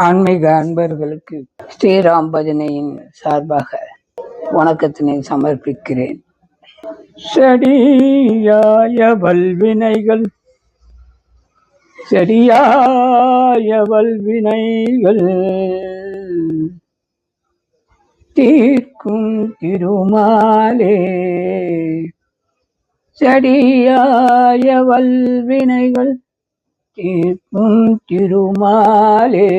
ஆன்மீக அன்பர்களுக்கு ஸ்ரீராம் பஜனையின் சார்பாக வணக்கத்தினை சமர்ப்பிக்கிறேன். செடியாய வல்வினைகள் தீர்க்கும் திருமாலே, செடியாய வல்வினைகள் தீர்க்கும் திருமாலே,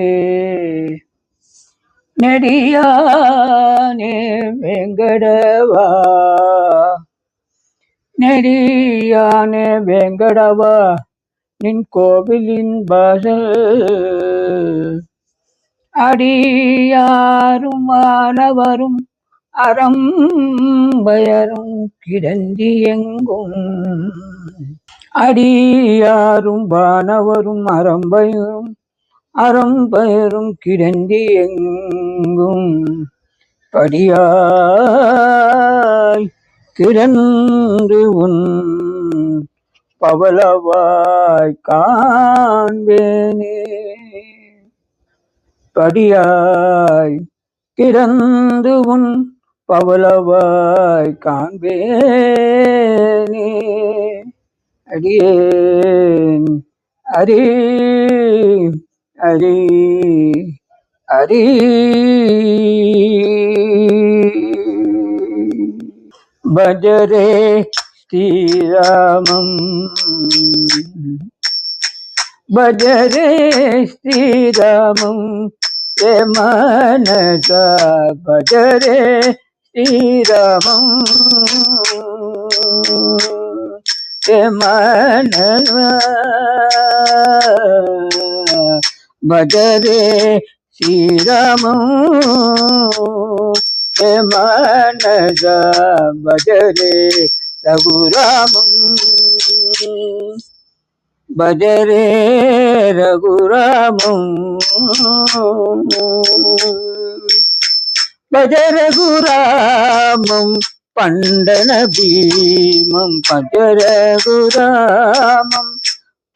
நெடியானே வெங்கடவா, நெடியானே வெங்கடவா, நின் கோவிலின் வாசல் அடியாரும் மாணவரும் அறம்பயரும் கிடந்தி எங்கும், அடியாரும் வானவரும் அறம்பயரும் கிடந்தி எங்கும், படியாய் கிடந்து உன் பவளவாய் காண்பேனே, படியாய் கிடந்து உன் பவளவாய் காண்பேனே, அடியேன் அரி அரி அரி. பஜரே ஸ்ரீராமம், பஜரே ஸ்ரீராமம், ஏ மனசா பஜரே ஸ்ரீராமம், ஏ மனசா பஜரே ஸ்ரீராமம், ஏ மனசா பஜரே ரகுராமம், பஜரே ரகுராமம், பஜரகுராமம் பண்டன பீமம், பஜரகுராமம்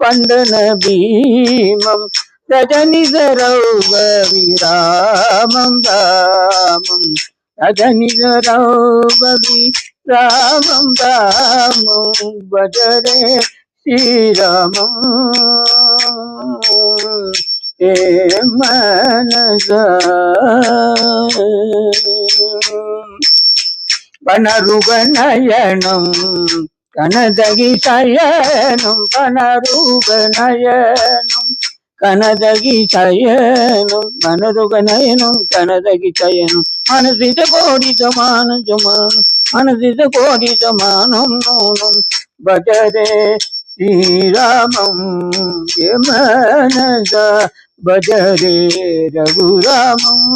பண்டன பீமம், ரஜனிதரௌக விராமம் ராமம், ரஜனிதரௌக விராமம் ராமம், பஜரே ஸ்ரீராமம், ஏ மனசா. வனருகநயனம் கனதகி சயனம், வனருகநயனம் கனதகி சயனம், வனருகநயனம் கனதகி சயனம், மனசித கோடிதமானம் ஜமானம், மனசித கோடிதமானம் நோனம், பஜரே ஸ்ரீராமம், ஏ மனசா பஜரே ரகுராமம்,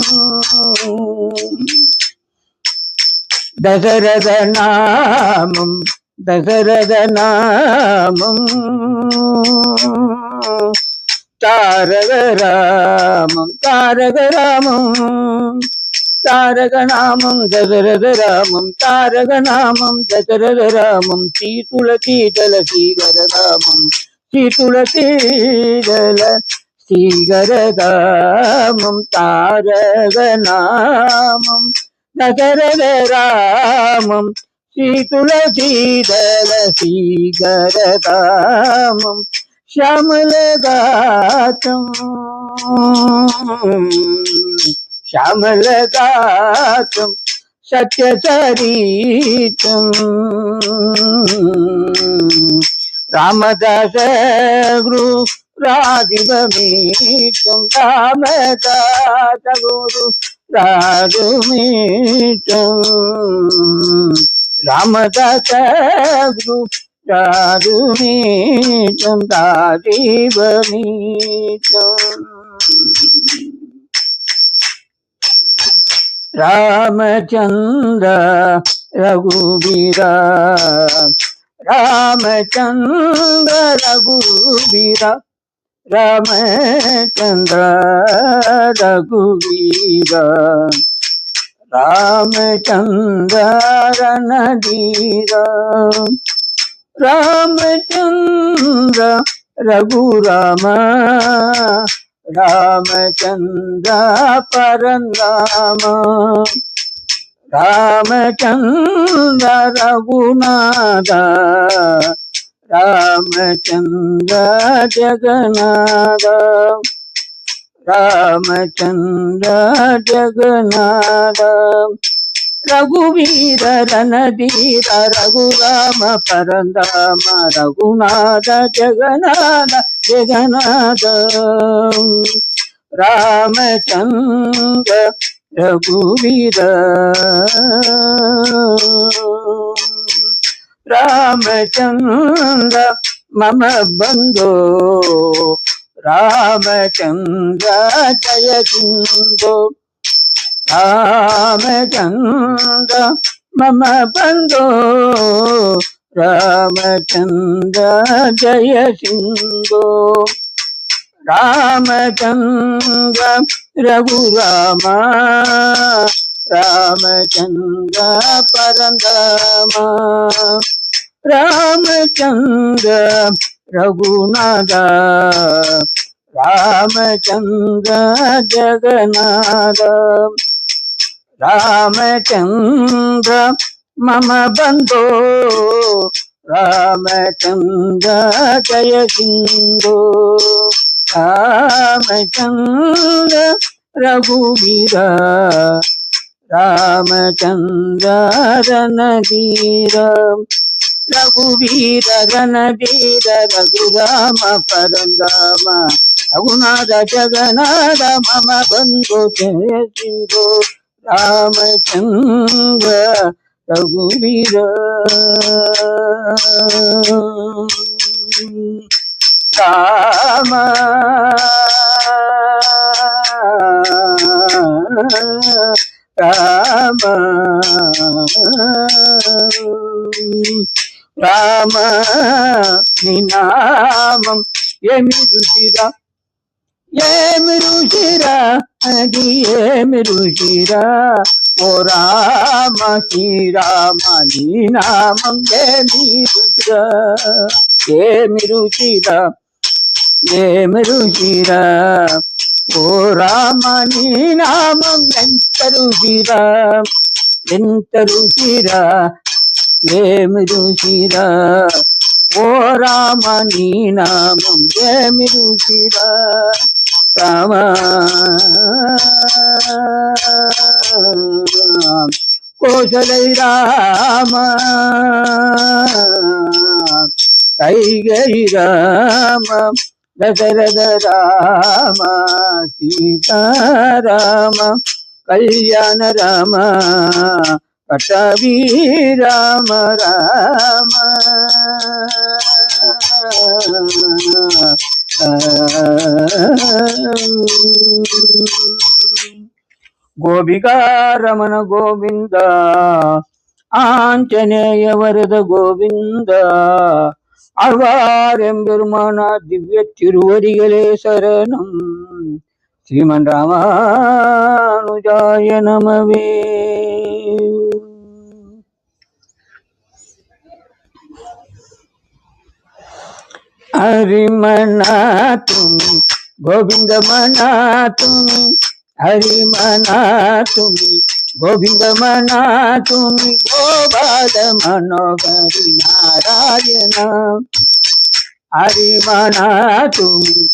தசரத நாமம், தசரத நாமம், தாரக ராமம், தாரக ராமம், தாரக நாமம், தசரத ராமம், தாரக நாமம், தசரத ராமம், சீதுளசீதல சீகர ராமம், சீதுளசீதல சீகர ராமம், தாரக நாமம், தசரத ராமம், சீதுளசீதல சீகர ராமம், श्यामलगातं श्यामलगातं सत्यचरितं, रामदास गुरु राधिवमीतं, रामदास गुरु राधिवमीतं, रामदास गुरु राधुमीतं, राजीवमीतं, रामचंद्र रघुवीरा, रामचंद्र रघुवीरा, रामचंद्र रघुवीरा, रामचंद्र रणधीरा, रामचंद्र रघुरामा, రామచంద్ర పరంధామ రామచంద్ర రఘునాథ రామచంద్ర జగన్నాథ రామచంద్ర జగన్నాథ రఘువీర రణధీర రఘురామ పరంధామ రఘునాథ జగన్నాథ జగన్నాథ రామచంద్ర రఘువీర రామచంద్ర మమ బంధో రామచంద్ర జయ సింధో రామచంద్ర మమ బంధో రామచంద్ర జయ సింధో రామచంద్ర రఘురామ రామచంద్ర పరంధామ రామచంద్ర రఘునాథ రామచంద్ర జగన్నాథ రామచంద్ర మమ బంధో రామచంద్ర జయ సింధో రామచంద్ర రఘువీర రామచంద్ర రణధీర రఘువీర రణధీర రఘురామ పరంధామ రఘునాథ జగన్నాథ మమ బంధు జయ సింధో రామచంద్ర రఘువీర రామ రామ రామ నినామం ఏమి రుచిరా ఏమి రుచిరా అది ఏమి రుచిరా ఓ రామ శ్రీరామ నినామం ఏమి రుచిరా ఏమి రుచిరా ఏమి రుచిరా ఓ రామ నీ నామం ఎంత రుచిరా ఎంత రుచిరా ఏమి రుచిరా ఓ రామ నీ నామం ఏమి రుచిరా రామ కోసలై రామ కైగై రామ దశరథ రామ సీతారామ కళ్యాణ రామ పటవీ రామ రామ గోపికా రమణ గోవింద ஆஞ்சநேய வரத கோவிந்த ஆழ்வாரெம்பெருமானா திவ்ய திருவடிகளே சரணம். ஸ்ரீமன் ராமானுஜாய நமவே. ஹரிமனா துமி கோவிந்த மனா துமி ஹரிமனா துமி गोविंद मना तुम्ही गोपाल मनोहरी नारायण हरि मना तुम्ही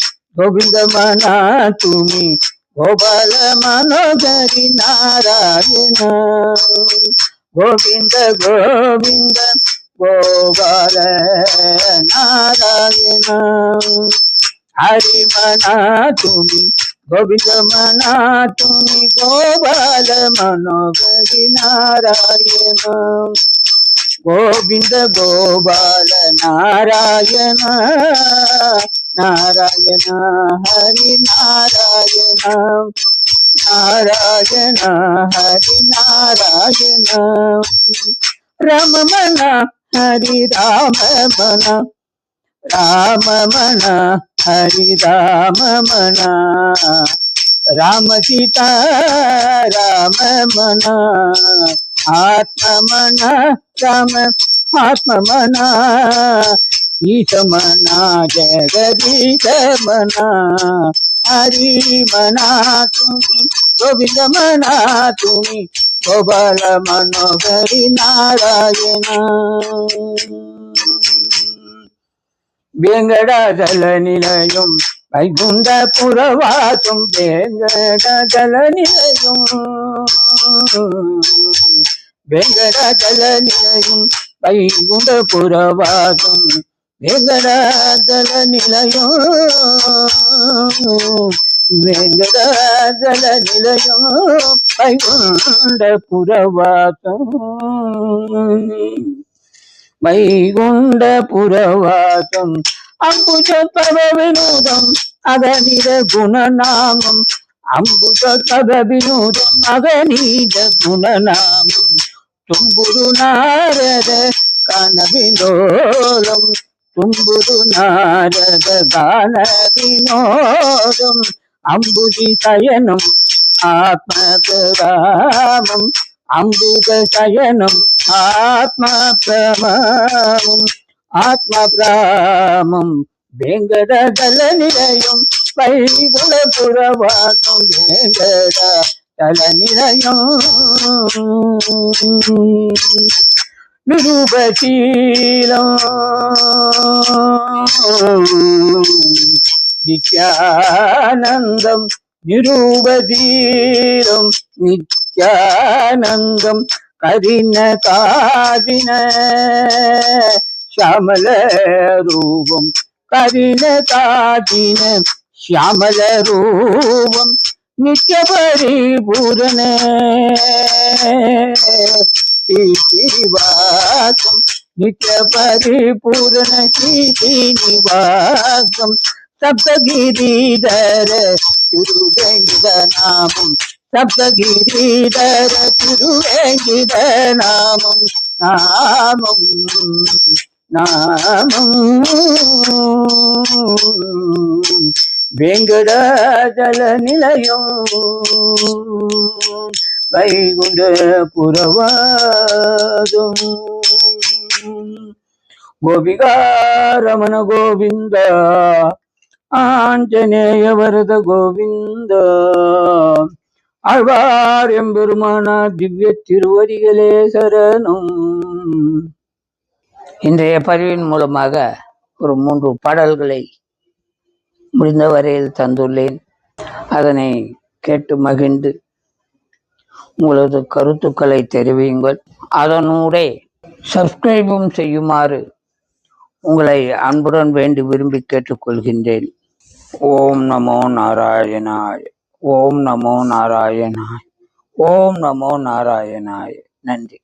गोविंद मना तुम्ही गोपाल मनोहरी नारायण गोविंद गोविंद गोपाल नारायण हरि मना तुम्ही गोविंद मना तुम्ही गोपाल मनोहरी नारायण गोविंद गोपाल नारायण नारायण हरि नारायण नारायण हरि नारायण राम मना हरि राम मना राम मना हरि राम मना राम सीता राम मना आत्म मना राम आत्म मना ईश मना जगदीश मना हरि मना तुम्ही गोविंद मना तुम्ही गोपाल मनोहरी नारायण वेंकटाचल निलयम வைகுண்ட புறவாசும் வேங்கடஜல நிலையும் வேங்கடஜல நிலையும் வைகுண்ட புறவாசும் வேங்கடஜல நிலையும் வேங்கடஜல நிலையும் வைகுண்ட புறவாசும் வைகுண்ட புறவாசம் அம்புஜோத்பவ வினோதம் அகனித குணநாமம் அம்புஜோத்பவ வினோதம் அகனித குணநாமம் தும்புரு நாரத கான வினோதம் தும்புரு நாரத கான வினோதம் அம்புதி சயனம் ஆத்மகிராமம் அம்புத சயனம் ஆத்மபிரமம் ஆத்மபிராமம் வேங்கடஜல நிலையம் வைகுண்ட புறவாசம் வேங்கடஜல நிலையம் நிருபசீலம் நித்யானந்தம் நிருபதீரம் நித்யானந்தம் கரின காதின श्यामल रूपम करिन कादिन श्यामल रूपम नित्य परिपूर्ण श्रीनिवासम नित्य परिपूर्ण श्रीनिवासम सप्तगिरिधर तिरुवेंकटनामम सप्तगिरिधर तिरुवेंकटनामम नामम நாமம் வேங்கடாஜல நிலையம் வைகுண்ட புறவாதம் கோபிகாரமண கோவிந்த ஆஞ்சநேய வரத கோவிந்த ஆழ்வார் எம்பெருமான திவ்ய திருவடிகளே சரணம். இன்றைய பதிவின் மூலமாக ஒரு 3 பாடல்களை முடிந்த வரையில் தந்துள்ளேன். அதனை கேட்டு மகிழ்ந்து உங்களது கருத்துக்களை தெரிவியுங்கள். அதனூடே சப்ஸ்கிரைபும் செய்யுமாறு உங்களை அன்புடன் வேண்டி விரும்பி கேட்டுக்கொள்கின்றேன். ஓம் நமோ நாராயணாய், ஓம் நமோ நாராயணாய், ஓம் நமோ நாராயணாய். நன்றி.